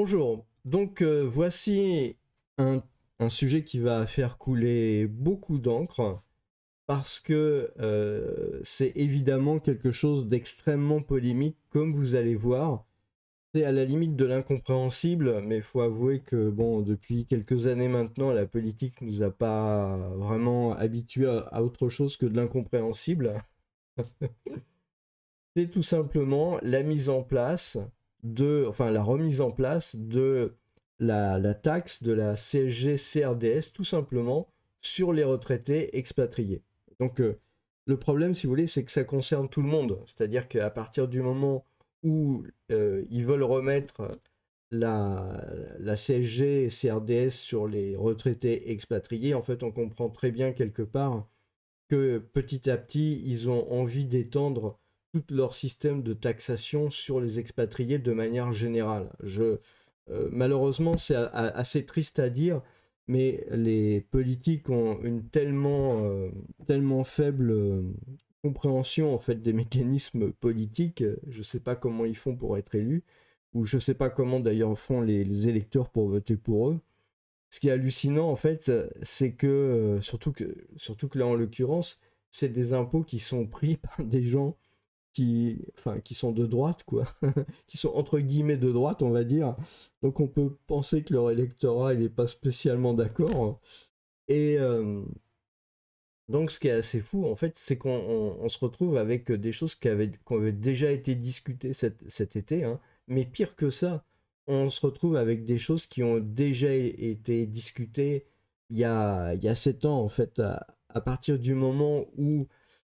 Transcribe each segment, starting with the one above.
Bonjour, donc voici un, un sujet qui va faire couler beaucoup d'encre parce que c'est évidemment quelque chose d'extrêmement polémique comme vous allez voir. C'est à la limite de l'incompréhensible, mais il faut avouer que bon, depuis quelques années maintenant, la politique nous a pas vraiment habitués à autre chose que de l'incompréhensible. C'est tout simplement la mise en place enfin la remise en place de la taxe de la CSG-CRDS tout simplement sur les retraités expatriés. Donc le problème, si vous voulez, c'est que ça concerne tout le monde. C'est-à-dire qu'à partir du moment où ils veulent remettre la CSG et CRDS sur les retraités expatriés, en fait, on comprend très bien quelque part que petit à petit, ils ont envie d'étendre tout leur système de taxation sur les expatriés de manière générale. Malheureusement, c'est assez triste à dire, mais les politiques ont une tellement faible compréhension en fait des mécanismes politiques. Je ne sais pas comment ils font pour être élus, ou je ne sais pas comment d'ailleurs font les électeurs pour voter pour eux. Ce qui est hallucinant, en fait, c'est que, surtout que là, en l'occurrence, c'est des impôts qui sont pris par des gens qui sont de droite, quoi, qui sont entre guillemets de droite, on va dire. Donc on peut penser que leur électorat, il n'est pas spécialement d'accord. Et donc ce qui est assez fou, en fait, c'est qu'on se retrouve avec des choses qui avaient déjà été discutées cet été, hein. Mais pire que ça, on se retrouve avec des choses qui ont déjà été discutées il y a 7 ans, en fait, à partir du moment où,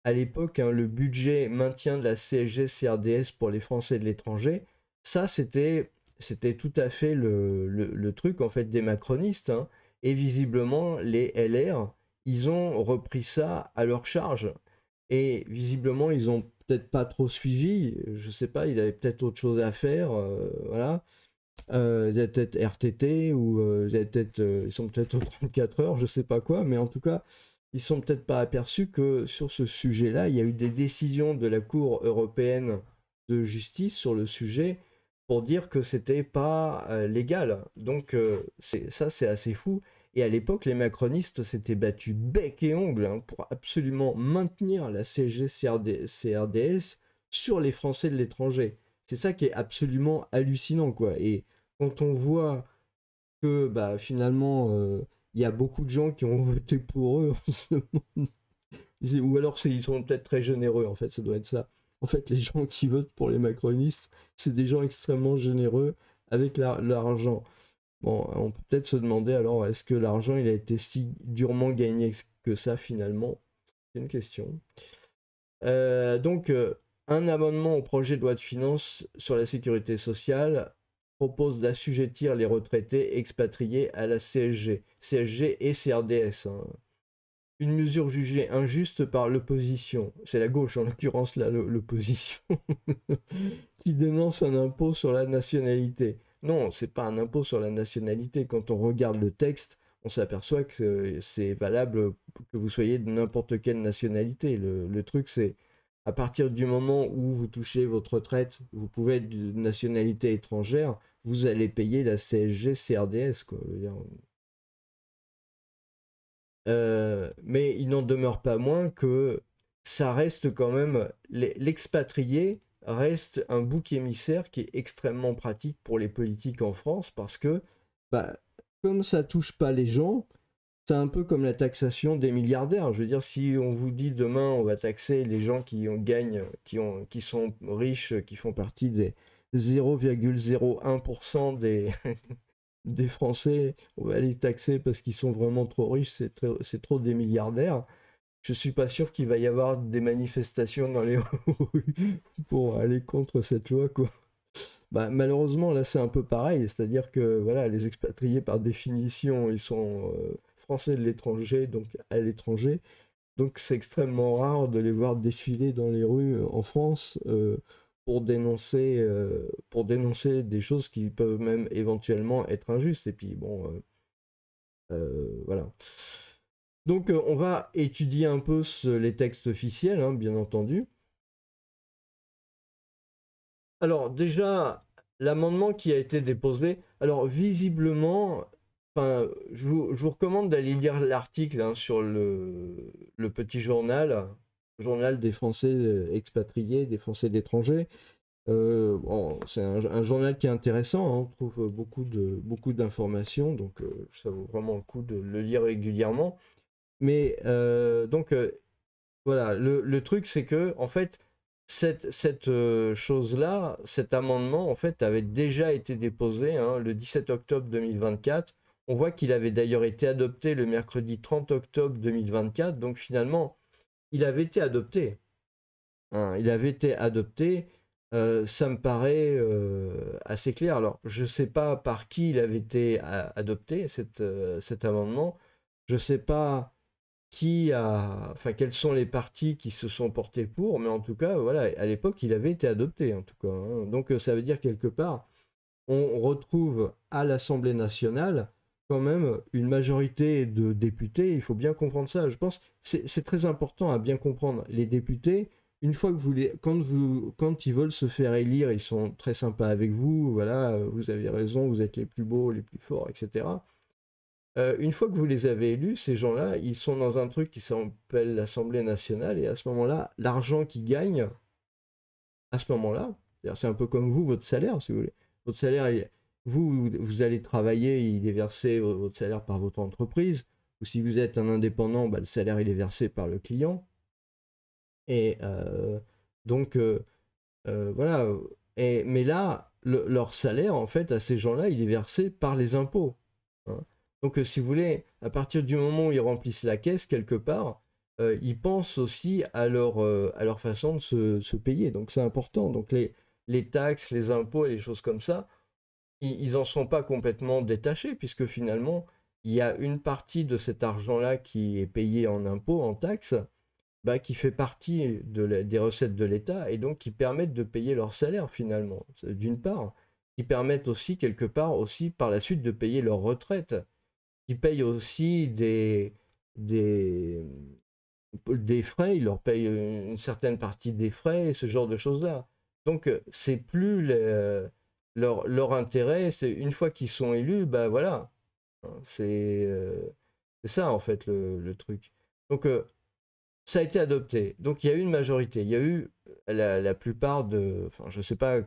à l'époque, hein, le budget maintien de la CSG-CRDS pour les Français de l'étranger, ça, c'était tout à fait le truc, en fait, des macronistes, hein. Et visiblement, les LR, ils ont repris ça à leur charge. Et visiblement, ils ont peut-être pas trop suivi. Je sais pas, ils avaient peut-être autre chose à faire. Voilà. Ils avaient peut-être RTT ou ils sont peut-être aux 34 heures, je sais pas quoi. Mais en tout cas, ils sont peut-être pas aperçus que sur ce sujet-là, il y a eu des décisions de la Cour européenne de justice sur le sujet pour dire que c'était pas légal. Donc ça, c'est assez fou. Et à l'époque, les macronistes s'étaient battus bec et ongle, hein, pour absolument maintenir la CSG-CRDS sur les Français de l'étranger. C'est ça qui est absolument hallucinant, quoi. Et quand on voit que bah, finalement, il y a beaucoup de gens qui ont voté pour eux, on se demande ou alors ils sont peut-être très généreux, en fait, ça doit être ça. En fait, les gens qui votent pour les macronistes, c'est des gens extrêmement généreux avec l'argent. Bon, on peut peut-être se demander alors, est-ce que l'argent, il a été si durement gagné que ça, finalement? C'est une question. Donc, un amendement au projet de loi de finances sur la sécurité sociale propose d'assujettir les retraités expatriés à la CSG et CRDS, hein. Une mesure jugée injuste par l'opposition, c'est la gauche en l'occurrence là, l'opposition, qui dénonce un impôt sur la nationalité. Non, c'est pas un impôt sur la nationalité. Quand on regarde le texte, on s'aperçoit que c'est valable que vous soyez de n'importe quelle nationalité. Le truc, c'est à partir du moment où vous touchez votre retraite, vous pouvez être de nationalité étrangère, vous allez payer la CSG, CRDS, quoi. Je veux dire, mais il n'en demeure pas moins que ça reste quand même, l'expatrié reste un bouc émissaire qui est extrêmement pratique pour les politiques en France parce que, bah, comme ça touche pas les gens, c'est un peu comme la taxation des milliardaires. Je veux dire, si on vous dit demain on va taxer les gens gagnent, qui sont riches, qui font partie des 0,01% des Français, on va les taxer parce qu'ils sont vraiment trop riches, c'est trop des milliardaires. Je suis pas sûr qu'il va y avoir des manifestations dans les rues pour aller contre cette loi, quoi. Bah, malheureusement, là, c'est un peu pareil, c'est-à-dire que voilà, les expatriés, par définition, ils sont français de l'étranger, donc à l'étranger. Donc c'est extrêmement rare de les voir défiler dans les rues en France pour dénoncer des choses qui peuvent même éventuellement être injustes. Et puis bon, voilà. Donc on va étudier un peu les textes officiels, hein, bien entendu. Alors déjà, l'amendement qui a été déposé, alors visiblement, enfin, je vous recommande d'aller lire l'article hein, sur le petit journal des Français expatriés, des Français de l'étranger. Bon, c'est un journal qui est intéressant, hein, on trouve beaucoup d'informations, donc ça vaut vraiment le coup de le lire régulièrement. Mais donc voilà, le truc c'est que en fait cette chose-là, cet amendement en fait avait déjà été déposé hein, le 17 octobre 2024. On voit qu'il avait d'ailleurs été adopté le mercredi 30 octobre 2024, donc finalement il avait été adopté. Hein, il avait été adopté, ça me paraît assez clair. Alors, je ne sais pas par qui il avait été adopté, cet amendement. Je ne sais pas enfin, quels sont les partis qui se sont portés pour, mais en tout cas, voilà, à l'époque, il avait été adopté, en tout cas. Hein. Donc, ça veut dire quelque part, on retrouve à l'Assemblée nationale quand même une majorité de députés. Il faut bien comprendre ça. Je pense que c'est très important à bien comprendre. Les députés, une fois que quand ils veulent se faire élire, ils sont très sympas avec vous. Voilà, vous avez raison, vous êtes les plus beaux, les plus forts, etc. Une fois que vous les avez élus, ces gens-là, ils sont dans un truc qui s'appelle l'Assemblée nationale. Et à ce moment-là, l'argent qu'ils gagnent, à ce moment-là, c'est un peu comme vous, votre salaire, si vous voulez. Votre salaire, vous allez travailler, il est versé, votre salaire par votre entreprise. Ou si vous êtes un indépendant, bah, le salaire, il est versé par le client. Et donc, voilà. Mais là, leur salaire, en fait, à ces gens-là, il est versé par les impôts. Hein. Donc, si vous voulez, à partir du moment où ils remplissent la caisse, quelque part, ils pensent aussi à leur façon de se payer. Donc, c'est important. Donc, les taxes, les impôts et les choses comme ça, ils n'en sont pas complètement détachés, puisque finalement, il y a une partie de cet argent-là qui est payé en impôts, en taxes, bah, qui fait partie des recettes de l'État et donc qui permettent de payer leur salaire finalement, d'une part, qui permettent aussi quelque part aussi par la suite de payer leur retraite, qui payent aussi des, des frais, ils leur payent une certaine partie des frais et ce genre de choses-là. Donc c'est plus leur intérêt, c'est une fois qu'ils sont élus, bah voilà, hein, c'est ça en fait le truc. Donc ça a été adopté. Donc il y a eu une majorité. Il y a eu la plupart de... Enfin, je ne sais pas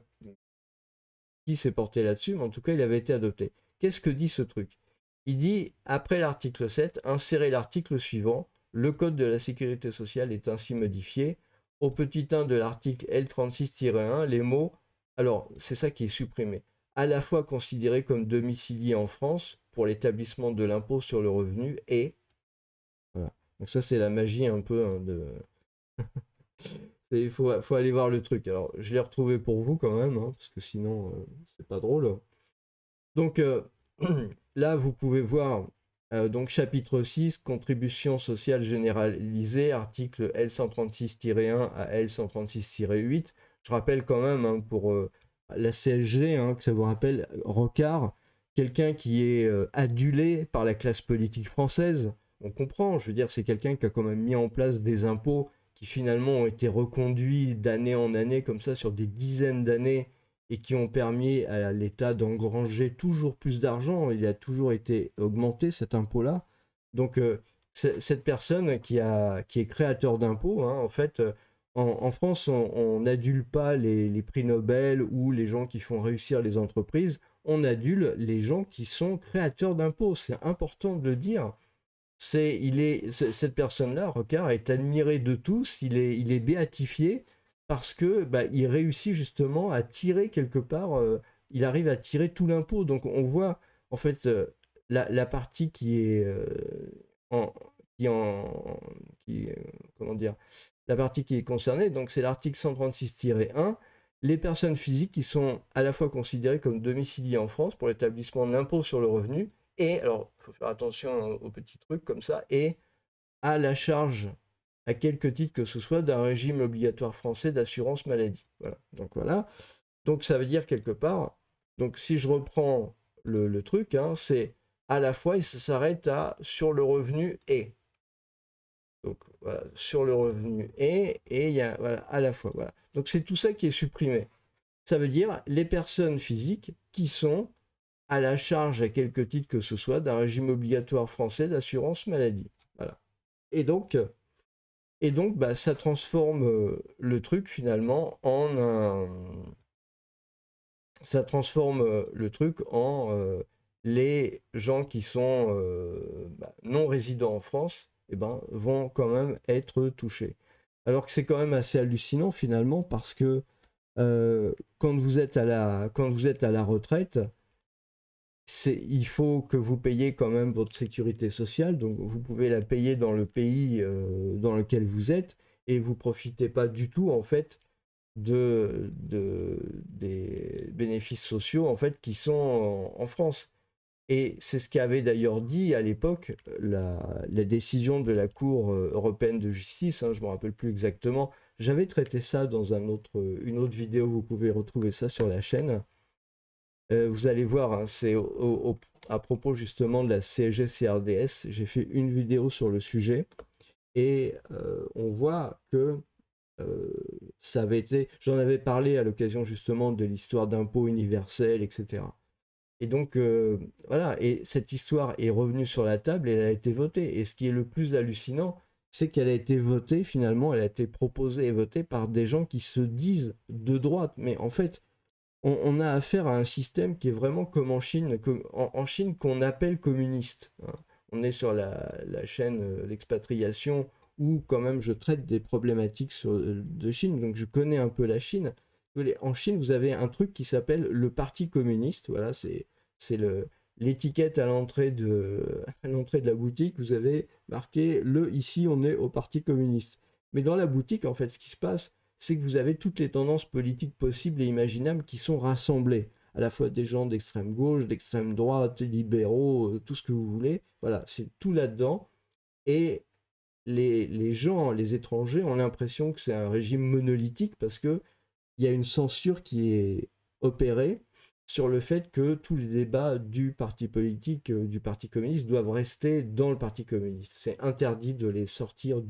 qui s'est porté là-dessus, mais en tout cas, il avait été adopté. Qu'est-ce que dit ce truc? Il dit, après l'article 7, insérer l'article suivant. Le code de la sécurité sociale est ainsi modifié. Au petit 1 de l'article L36-1, les mots... Alors, c'est ça qui est supprimé. À la fois considéré comme domicilié en France pour l'établissement de l'impôt sur le revenu et... Voilà. Donc ça, c'est la magie un peu hein, de... Il faut aller voir le truc. Alors, je l'ai retrouvé pour vous quand même, hein, parce que sinon, c'est pas drôle. Donc, là, vous pouvez voir, donc chapitre 6, contribution sociale généralisée, article L136-1 à L136-8. Je rappelle quand même, hein, pour la CSG, hein, que ça vous rappelle, Rocard, quelqu'un qui est adulé par la classe politique française. On comprend, je veux dire, c'est quelqu'un qui a quand même mis en place des impôts qui finalement ont été reconduits d'année en année, comme ça, sur des dizaines d'années, et qui ont permis à l'État d'engranger toujours plus d'argent. Il a toujours été augmenté, cet impôt-là. Donc, cette personne qui est créateur d'impôts, hein, en fait, en France, on n'adule pas les prix Nobel ou les gens qui font réussir les entreprises. On adule les gens qui sont créateurs d'impôts. C'est important de le dire. Cette personne-là, Rocard, est admiré de tous, il est béatifié parce que bah, il réussit justement à tirer quelque part, il arrive à tirer tout l'impôt. Donc on voit en fait la partie qui est en, qui en qui, comment dire, la partie qui est concernée. Donc c'est l'article 136-1. Les personnes physiques qui sont à la fois considérées comme domiciliées en France pour l'établissement de l'impôt sur le revenu et, alors, il faut faire attention aux petits trucs comme ça, et à la charge, à quelque titre que ce soit, d'un régime obligatoire français d'assurance maladie. Voilà. Donc ça veut dire quelque part, donc si je reprends le truc, hein, c'est à la fois, il s'arrête à sur le revenu et. Donc voilà, sur le revenu et il y a voilà, à la fois. Voilà. Donc c'est tout ça qui est supprimé. Ça veut dire les personnes physiques qui sont à la charge, à quelque titre que ce soit, d'un régime obligatoire français d'assurance maladie. Voilà. Et donc, bah, ça transforme le truc finalement en un... Ça transforme le truc en les gens qui sont bah, non résidents en France, eh ben, vont quand même être touchés. Alors que c'est quand même assez hallucinant finalement parce que quand vous êtes à la retraite, il faut que vous payiez quand même votre sécurité sociale, donc vous pouvez la payer dans le pays dans lequel vous êtes et vous profitez pas du tout en fait des bénéfices sociaux en fait qui sont en France. Et c'est ce qu'avait d'ailleurs dit à l'époque la décision de la Cour européenne de justice, hein, je ne me rappelle plus exactement. J'avais traité ça dans une autre vidéo, vous pouvez retrouver ça sur la chaîne. Vous allez voir, hein, c'est à propos justement de la CSG-CRDS. J'ai fait une vidéo sur le sujet et on voit que ça avait été, j'en avais parlé à l'occasion justement de l'histoire d'impôt universel, etc. Et donc, voilà, et cette histoire est revenue sur la table et elle a été votée. Et ce qui est le plus hallucinant, c'est qu'elle a été votée, finalement, elle a été proposée et votée par des gens qui se disent de droite. Mais en fait, on a affaire à un système qui est vraiment comme en Chine, en Chine qu'on appelle communiste, hein. On est sur la chaîne d'expatriation où quand même je traite des problématiques de Chine, donc je connais un peu la Chine. En Chine, vous avez un truc qui s'appelle le Parti communiste. Voilà, c'est l'étiquette à l'entrée de la boutique. Vous avez marqué ici on est au Parti communiste. Mais dans la boutique, en fait, ce qui se passe, c'est que vous avez toutes les tendances politiques possibles et imaginables qui sont rassemblées. À la fois des gens d'extrême gauche, d'extrême droite, libéraux, tout ce que vous voulez. Voilà, c'est tout là-dedans. Et les gens, les étrangers, ont l'impression que c'est un régime monolithique parce que il y a une censure qui est opérée sur le fait que tous les débats du parti politique, du Parti communiste, doivent rester dans le Parti communiste. C'est interdit de les sortir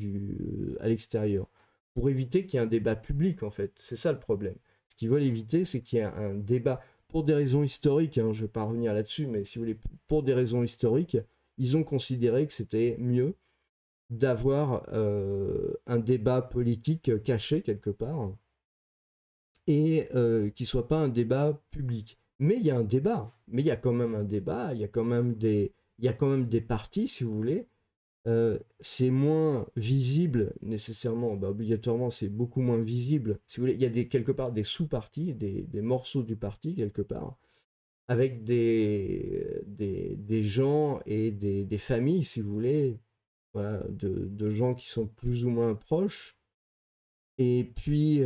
à l'extérieur, pour éviter qu'il y ait un débat public, en fait. C'est ça le problème. Ce qu'ils veulent éviter, c'est qu'il y ait un débat, pour des raisons historiques, hein, je ne vais pas revenir là-dessus, mais si vous voulez, pour des raisons historiques, ils ont considéré que c'était mieux d'avoir un débat politique caché quelque part, et qui ne soit pas un débat public. Mais il y a un débat, mais il y a quand même un débat, il y a quand même des partis, si vous voulez. C'est moins visible nécessairement, bah, obligatoirement c'est beaucoup moins visible. Si vous voulez, il y a quelque part des sous-partis, des morceaux du parti quelque part, avec des gens et des familles, si vous voulez, voilà, de gens qui sont plus ou moins proches et puis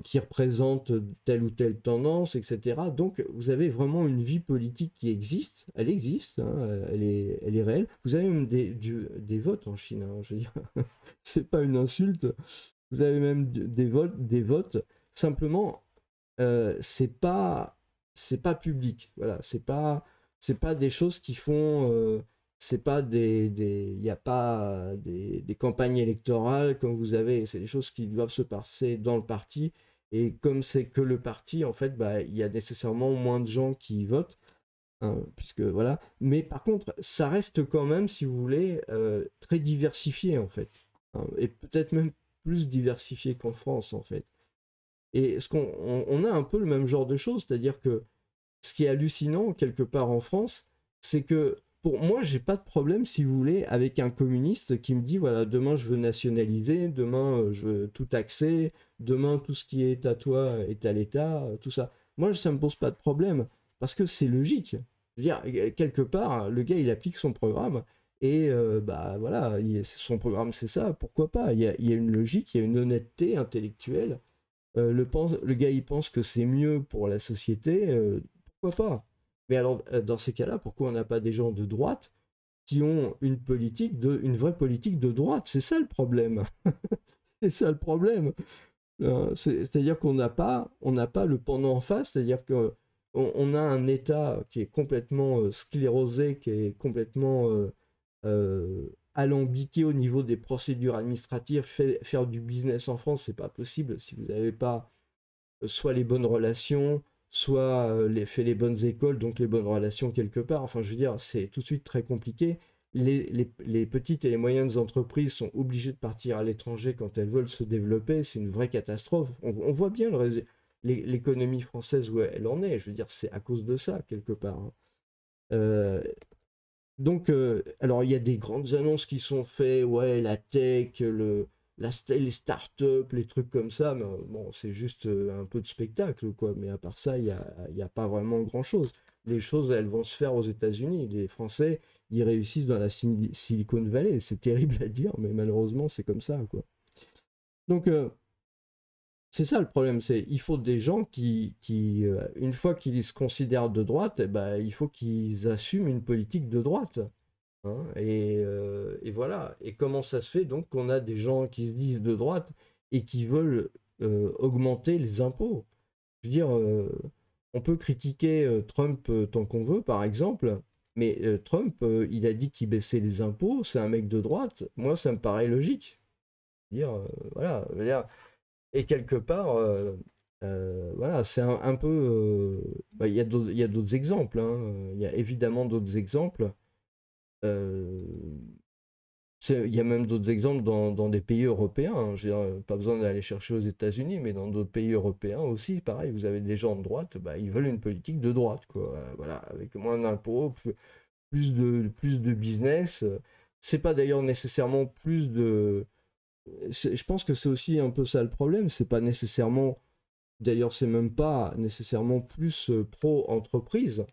qui représente telle ou telle tendance, etc. Donc vous avez vraiment une vie politique qui existe, elle existe, hein, elle est réelle. Vous avez même des votes en Chine, hein, je veux dire, c'est pas une insulte. Vous avez même des votes. Simplement, c'est pas public. Voilà, c'est pas des choses qui font. C'est pas il n'y a pas des campagnes électorales comme vous avez. C'est des choses qui doivent se passer dans le parti. Et comme c'est que le parti, en fait, bah, il y a nécessairement moins de gens qui votent, hein, puisque voilà. Mais par contre, ça reste quand même, si vous voulez, très diversifié en fait, hein, et peut-être même plus diversifié qu'en France en fait. Et on a un peu le même genre de choses, c'est-à-dire que ce qui est hallucinant quelque part en France, c'est que pour moi, j'ai pas de problème, si vous voulez, avec un communiste qui me dit voilà, demain je veux nationaliser, demain je veux tout taxer, demain tout ce qui est à toi est à l'État, tout ça. Moi, ça me pose pas de problème parce que c'est logique. Je veux dire, quelque part, le gars il applique son programme et bah voilà, son programme c'est ça, pourquoi pas? Il y a une logique, il y a une honnêteté intellectuelle. Le gars il pense que c'est mieux pour la société, pourquoi pas? Mais alors, dans ces cas-là, pourquoi on n'a pas des gens de droite qui ont une vraie politique de droite? C'est ça le problème. C'est ça le problème. C'est-à-dire on n'a pas le pendant en face, c'est-à-dire on a un État qui est complètement sclérosé, qui est complètement alambiqué au niveau des procédures administratives. Faire du business en France, c'est pas possible si vous n'avez pas soit les bonnes relations, soit fait les bonnes écoles, donc les bonnes relations quelque part. Enfin, je veux dire, c'est tout de suite très compliqué. Les petites et les moyennes entreprises sont obligées de partir à l'étranger quand elles veulent se développer. C'est une vraie catastrophe. On voit bien l'économie française où elle en est. Je veux dire, c'est à cause de ça, quelque part. Hein. Euh, alors il y a des grandes annonces qui sont faites, ouais, la tech, les startups, les trucs comme ça, mais bon, c'est juste un peu de spectacle, quoi. Mais à part ça, il y a pas vraiment grand-chose. Les choses, elles vont se faire aux États-Unis. Les Français, ils réussissent dans la Silicon Valley. C'est terrible à dire, mais malheureusement, c'est comme ça, quoi. Donc, c'est ça le problème, c'est il faut des gens une fois qu'ils se considèrent de droite, eh ben, il faut qu'ils assument une politique de droite. Hein, et voilà. Et comment ça se fait donc qu'on a des gens qui se disent de droite et qui veulent augmenter les impôts? Je veux dire, on peut critiquer Trump tant qu'on veut, par exemple, mais Trump, il a dit qu'il baissait les impôts, c'est un mec de droite. Moi, ça me paraît logique. Je veux dire, voilà. Je veux dire, et quelque part, voilà, c'est un peu. Bah, il y a d'autres exemples. Hein. Il y a évidemment d'autres exemples. Euh, il y a même d'autres exemples dans des pays européens. Hein. Je veux dire, pas besoin d'aller chercher aux États-Unis, mais dans d'autres pays européens aussi, pareil, vous avez des gens de droite, bah, ils veulent une politique de droite, quoi. Voilà, avec moins d'impôts, plus de business. C'est pas d'ailleurs nécessairement plus de. Je pense que c'est aussi un peu ça le problème. C'est pas nécessairement. D'ailleurs, c'est même pas nécessairement plus pro-entreprise.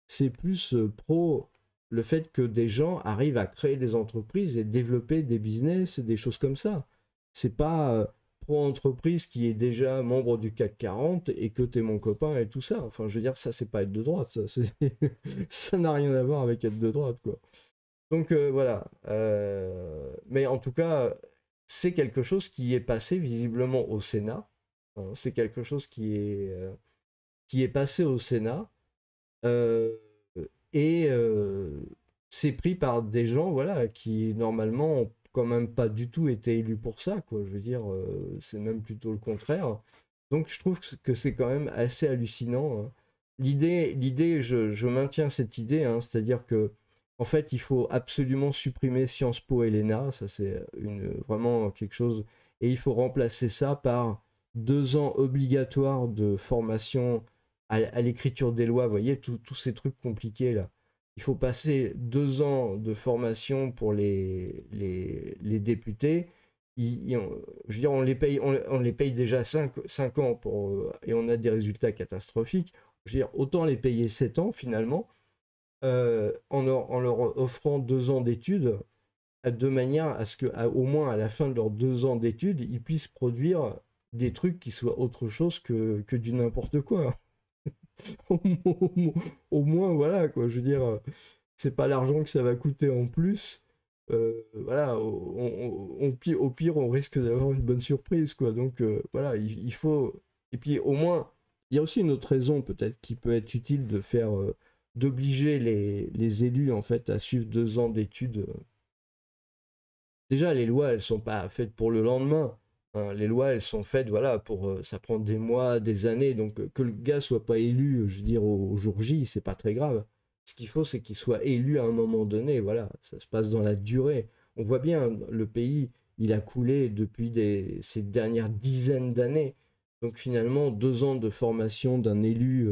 C'est plus pro le fait que des gens arrivent à créer des entreprises et développer des business, des choses comme ça. C'est pas pro-entreprise qui est déjà membre du CAC 40 et que t'es mon copain et tout ça. Enfin, je veux dire, ça, c'est pas être de droite. Ça, ça n'a rien à voir avec être de droite, quoi. Donc, voilà. Mais en tout cas, c'est quelque chose qui est passé visiblement au Sénat. Hein. C'est quelque chose qui est passé au Sénat. Euh, et c'est pris par des gens, voilà, qui normalement ont quand même pas du tout été élus pour ça, quoi. Je veux dire, c'est même plutôt le contraire. Donc je trouve que c'est quand même assez hallucinant. Hein. Je maintiens cette idée, hein, c'est-à-dire que en fait, il faut absolument supprimer Sciences Po et l'ENA, ça c'est vraiment quelque chose, et il faut remplacer ça par 2 ans obligatoires de formation à l'écriture des lois, vous voyez, tous ces trucs compliqués là. Il faut passer 2 ans de formation pour les députés. Je veux dire, on les paye déjà 5 ans et on a des résultats catastrophiques. Je veux dire, autant les payer 7 ans finalement, en leur offrant 2 ans d'études, de manière à ce qu'au moins à la fin de leurs 2 ans d'études, ils puissent produire des trucs qui soient autre chose que du n'importe quoi. Au moins, voilà, quoi. Je veux dire, c'est pas l'argent que ça va coûter en plus. Voilà, au pire, on risque d'avoir une bonne surprise, quoi. Donc, voilà, il faut. Et puis, au moins, il y a aussi une autre raison, peut-être, qui peut être utile de faire. D'obliger les élus, en fait, à suivre 2 ans d'études. Déjà, les lois, elles sont pas faites pour le lendemain. Hein. Les lois, elles sont faites, voilà, ça prend des mois, des années. Donc, que le gars soit pas élu, je veux dire, au jour J, c'est pas très grave. Ce qu'il faut, c'est qu'il soit élu à un moment donné. Voilà, ça se passe dans la durée. On voit bien, le pays, il a coulé depuis ces dernières dizaines d'années. Donc, finalement, 2 ans de formation d'un élu,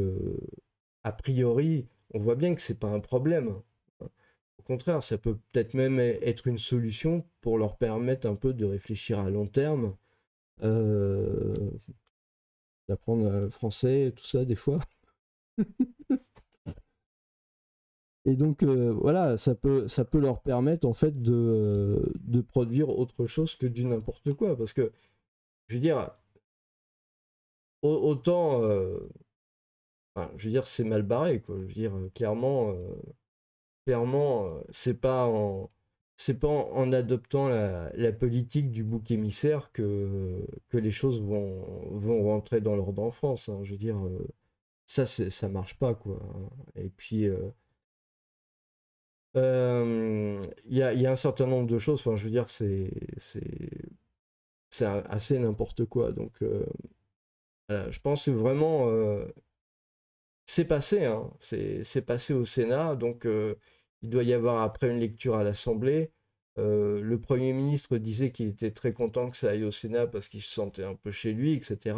a priori, on voit bien que c'est pas un problème. Au contraire, ça peut peut-être même être une solution pour leur permettre un peu de réfléchir à long terme, euh, d'apprendre le français, tout ça, des fois. Et donc, voilà, ça peut leur permettre, en fait, de produire autre chose que du n'importe quoi. Parce que, je veux dire, autant, enfin, je veux dire, c'est mal barré, quoi. Je veux dire, clairement, c'est pas en adoptant la politique du bouc émissaire que les choses vont rentrer dans l'ordre en France. Hein. Je veux dire, ça marche pas, quoi. Hein. Et puis, il y a un certain nombre de choses, enfin, je veux dire, c'est assez n'importe quoi. Donc, Je pense que vraiment, c'est passé, hein. C'est passé au Sénat, donc il doit y avoir après une lecture à l'Assemblée. Le Premier ministre disait qu'il était très content que ça aille au Sénat parce qu'il se sentait un peu chez lui, etc.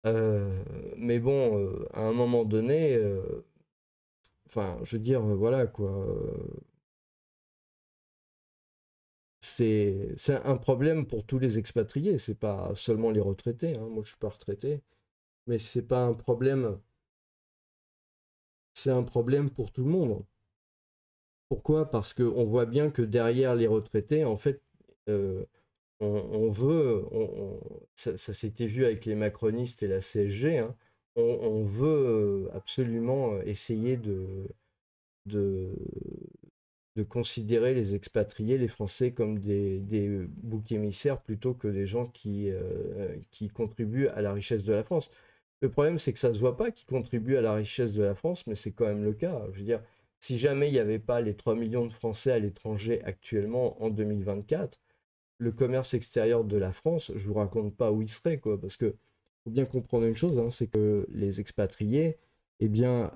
Mais bon, à un moment donné, enfin, je veux dire, voilà quoi. C'est un problème pour tous les expatriés, c'est pas seulement les retraités, hein. Moi, je suis pas retraité, mais c'est pas un problème, c'est un problème pour tout le monde. Pourquoi? Parce qu'on voit bien que derrière les retraités, en fait, euh, on veut, ça s'était vu avec les macronistes et la CSG, hein, on veut absolument essayer de, de considérer les expatriés, les Français, comme des boucs émissaires plutôt que des gens qui contribuent à la richesse de la France. Le problème, c'est que ça ne se voit pas qu'ils contribuent à la richesse de la France, mais c'est quand même le cas. Je veux dire, si jamais il n'y avait pas les 3 millions de Français à l'étranger actuellement en 2024, le commerce extérieur de la France, je ne vous raconte pas où il serait, quoi, parce que faut bien comprendre une chose, hein, c'est que les expatriés, eh bien,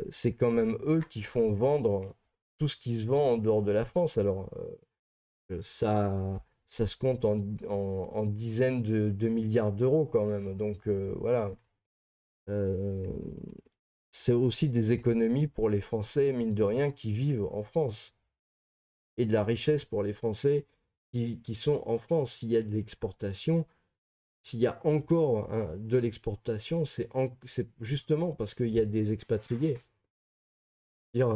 c'est quand même eux qui font vendre tout ce qui se vend en dehors de la France. Alors, ça se compte en dizaines de milliards d'euros quand même. Donc, voilà. Euh, c'est aussi des économies pour les Français, mine de rien, qui vivent en France. Et de la richesse pour les Français qui sont en France. S'il y a de l'exportation, s'il y a encore hein, de l'exportation, c'est justement parce qu'il y a des expatriés. Dire,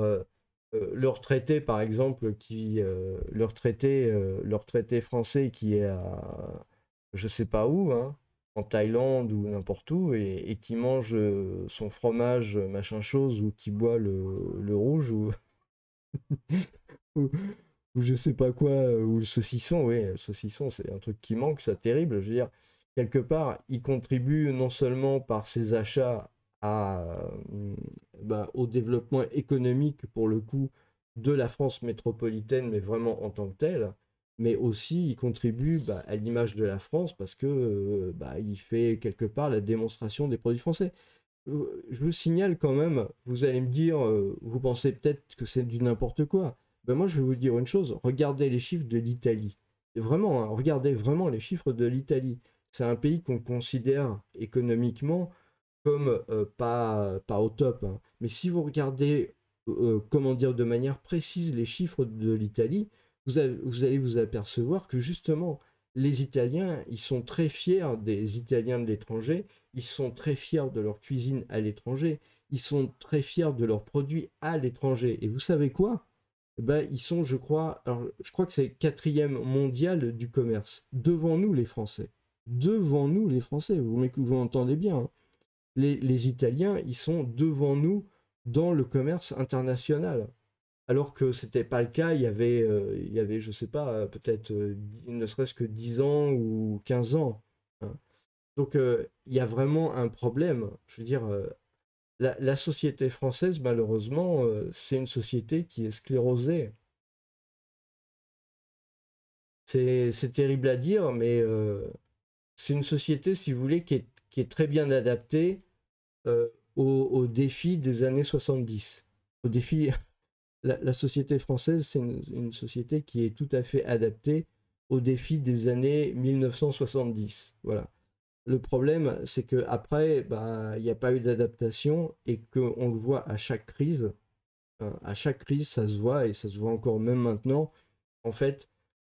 le retraité, par exemple, le retraité français qui est à je sais pas où, hein, en Thaïlande ou n'importe où, et qui mange son fromage, machin chose, ou qui boit le rouge, ou, ou je sais pas quoi, ou le saucisson, oui, le saucisson, c'est un truc qui manque, c'est terrible. Je veux dire, quelque part, il contribue non seulement par ses achats au développement économique, pour le coup, de la France métropolitaine, mais vraiment en tant que telle, mais aussi il contribue à l'image de la France parce que il fait quelque part la démonstration des produits français. Je vous signale quand même, vous allez me dire, vous pensez peut-être que c'est du n'importe quoi. Ben moi, je vais vous dire une chose, regardez les chiffres de l'Italie. Vraiment, hein, regardez vraiment les chiffres de l'Italie. C'est un pays qu'on considère économiquement comme pas au top, hein. Mais si vous regardez, comment dire, de manière précise les chiffres de l'Italie, vous allez vous apercevoir que justement, les Italiens, ils sont très fiers des Italiens de l'étranger, ils sont très fiers de leur cuisine à l'étranger, ils sont très fiers de leurs produits à l'étranger. Et vous savez quoi? Eh ben, ils sont, je crois, alors, je crois que c'est quatrième mondial du commerce, devant nous les Français. Devant nous les Français, vous m'entendez bien, hein. Les Italiens, ils sont devant nous dans le commerce international. Alors que ce n'était pas le cas, il y avait je ne sais pas, peut-être ne serait-ce que 10 ans ou 15 ans, hein. Donc il y a vraiment un problème. Je veux dire, la société française, malheureusement, c'est une société qui est sclérosée. C'est terrible à dire, mais c'est une société, si vous voulez, qui est très bien adaptée aux défis des années 70. Aux défis, la société française, c'est une société qui est tout à fait adaptée aux défis des années 1970. Voilà. Le problème, c'est qu'après, il n'y a pas eu d'adaptation et qu'on le voit à chaque crise. Hein, à chaque crise, ça se voit et ça se voit encore même maintenant. En fait,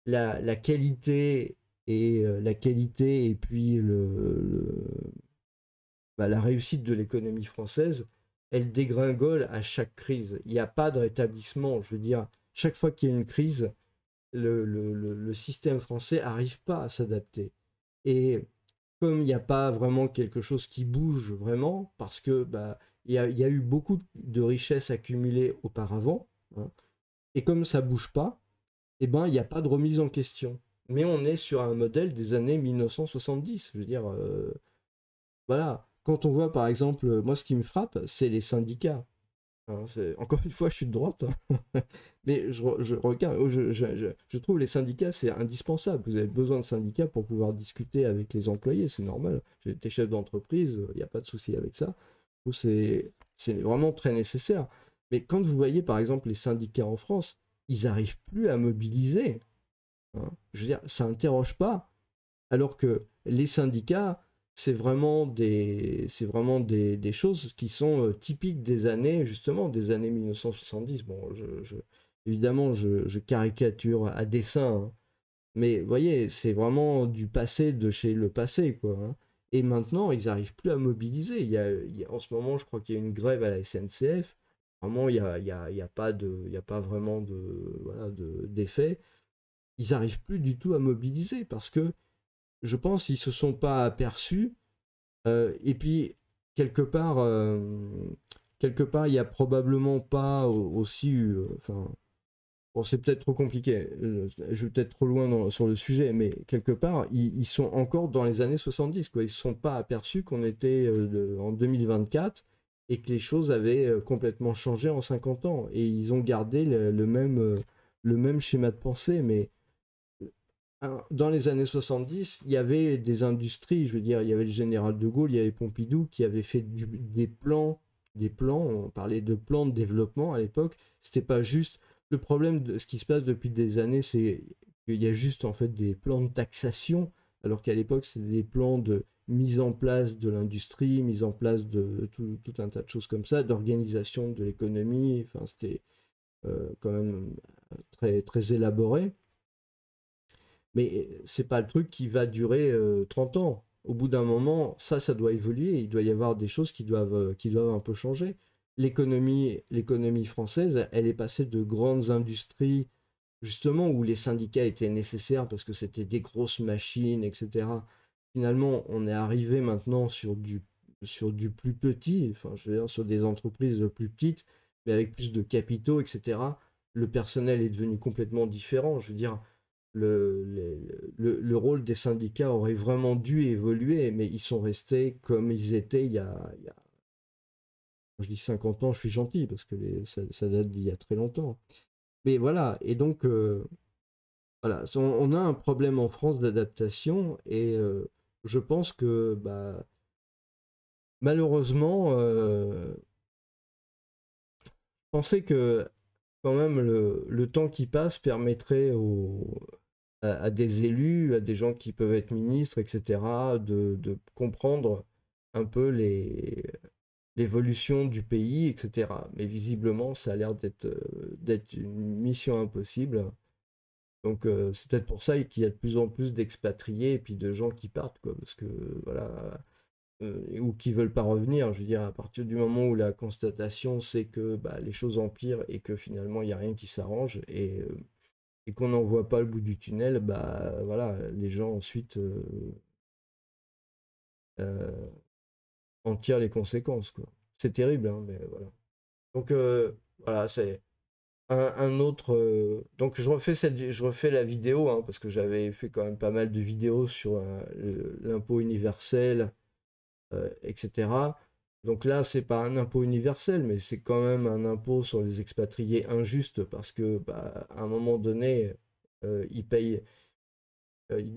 la qualité la qualité et puis la réussite de l'économie française, elle dégringole à chaque crise. Il n'y a pas de rétablissement. Je veux dire, chaque fois qu'il y a une crise, le système français n'arrive pas à s'adapter. Et comme il n'y a pas vraiment quelque chose qui bouge vraiment, parce que il y a eu beaucoup de richesses accumulées auparavant, hein, et comme ça bouge pas, eh ben, il n'y a pas de remise en question. Mais on est sur un modèle des années 1970. Je veux dire, voilà. Quand on voit, par exemple, moi, ce qui me frappe, c'est les syndicats. Hein, encore une fois, je suis de droite, hein. Mais je regarde, je trouve les syndicats, c'est indispensable. Vous avez besoin de syndicats pour pouvoir discuter avec les employés, c'est normal. J'ai été chef d'entreprise, il n'y a pas de souci avec ça. C'est vraiment très nécessaire. Mais quand vous voyez, par exemple, les syndicats en France, ils n'arrivent plus à mobiliser, hein. Je veux dire, ça n'interroge pas. Alors que les syndicats, c'est vraiment des choses qui sont typiques des années, justement, des années 1970. Bon, évidemment, je caricature à dessein, hein. Mais vous voyez, c'est vraiment du passé de chez le passé, quoi, hein. Et maintenant, ils n'arrivent plus à mobiliser. En ce moment, je crois qu'il y a une grève à la SNCF. Vraiment, il y a pas vraiment voilà, d'effet. Ils n'arrivent plus du tout à mobiliser parce que je pense qu'ils ne se sont pas aperçus. Et puis, quelque part, euh, quelque part, il n'y a probablement pas aussi. Enfin, bon, c'est peut-être trop compliqué. Je vais peut-être trop loin sur le sujet, mais quelque part, ils sont encore dans les années 70, quoi. Ils ne se sont pas aperçus qu'on était en 2024 et que les choses avaient complètement changé en 50 ans. Et ils ont gardé le même schéma de pensée, mais dans les années 70, il y avait des industries, je veux dire, il y avait le général de Gaulle, il y avait Pompidou qui avait fait des plans, on parlait de plans de développement à l'époque. C'était pas juste. Le problème de ce qui se passe depuis des années, c'est qu'il y a juste en fait des plans de taxation, alors qu'à l'époque, c'était des plans de mise en place de l'industrie, mise en place de tout un tas de choses comme ça, d'organisation de l'économie. Enfin, c'était quand même très, très élaboré. Mais c'est pas le truc qui va durer 30 ans. Au bout d'un moment, ça doit évoluer. Il doit y avoir des choses qui doivent un peu changer. L'économie française, elle est passée de grandes industries, justement, où les syndicats étaient nécessaires parce que c'était des grosses machines, etc. Finalement, on est arrivé maintenant sur du plus petit, enfin, je veux dire, sur des entreprises plus petites, mais avec plus de capitaux, etc. Le personnel est devenu complètement différent. Je veux dire, le rôle des syndicats aurait vraiment dû évoluer, mais ils sont restés comme ils étaient quand je dis 50 ans, je suis gentil, parce que ça date d'il y a très longtemps. Mais voilà, et donc, voilà, on a un problème en France d'adaptation, et je pense que, bah, malheureusement, je pensais que, quand même, le temps qui passe permettrait à des élus, à des gens qui peuvent être ministres, etc., de comprendre un peu l'évolution du pays, etc. Mais visiblement, ça a l'air d'être une mission impossible. Donc c'est peut-être pour ça qu'il y a de plus en plus d'expatriés et puis de gens qui partent, quoi, parce que voilà, ou qui veulent pas revenir. Je veux dire, à partir du moment où la constatation c'est que bah, les choses empirent et que finalement il n'y a rien qui s'arrange et qu'on n'en voit pas le bout du tunnel, bah voilà, les gens ensuite euh, en tirent les conséquences, quoi. C'est terrible, hein, mais voilà. Donc voilà, c'est un autre. Donc je refais la vidéo, hein, parce que j'avais fait quand même pas mal de vidéos sur l'impôt universel, etc. Donc là, c'est pas un impôt universel, mais c'est quand même un impôt sur les expatriés injuste parce que bah, à un moment donné, ils payent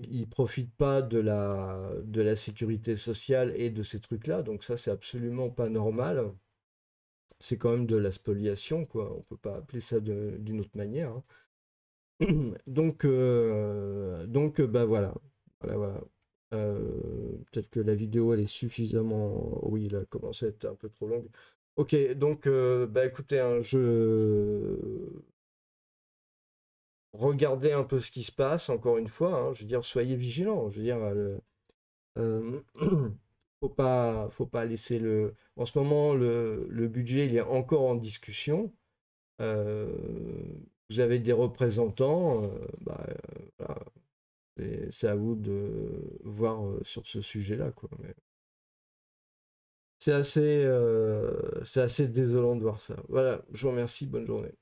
ils profitent pas de la sécurité sociale et de ces trucs-là, donc ça c'est absolument pas normal. C'est quand même de la spoliation, quoi. On peut pas appeler ça d'une autre manière, hein. Donc bah voilà, voilà, voilà. Peut-être que la vidéo elle est suffisamment, oui, elle a commencé à être un peu trop longue. Ok, donc bah écoutez, hein, regardez un peu ce qui se passe. Encore une fois, hein, je veux dire, soyez vigilants. Je veux dire, Euh, faut pas laisser En ce moment, le budget, il est encore en discussion. Euh, Vous avez des représentants. Bah, voilà. C'est à vous de voir sur ce sujet-là, quoi. Mais c'est assez désolant de voir ça. Voilà, je vous remercie. Bonne journée.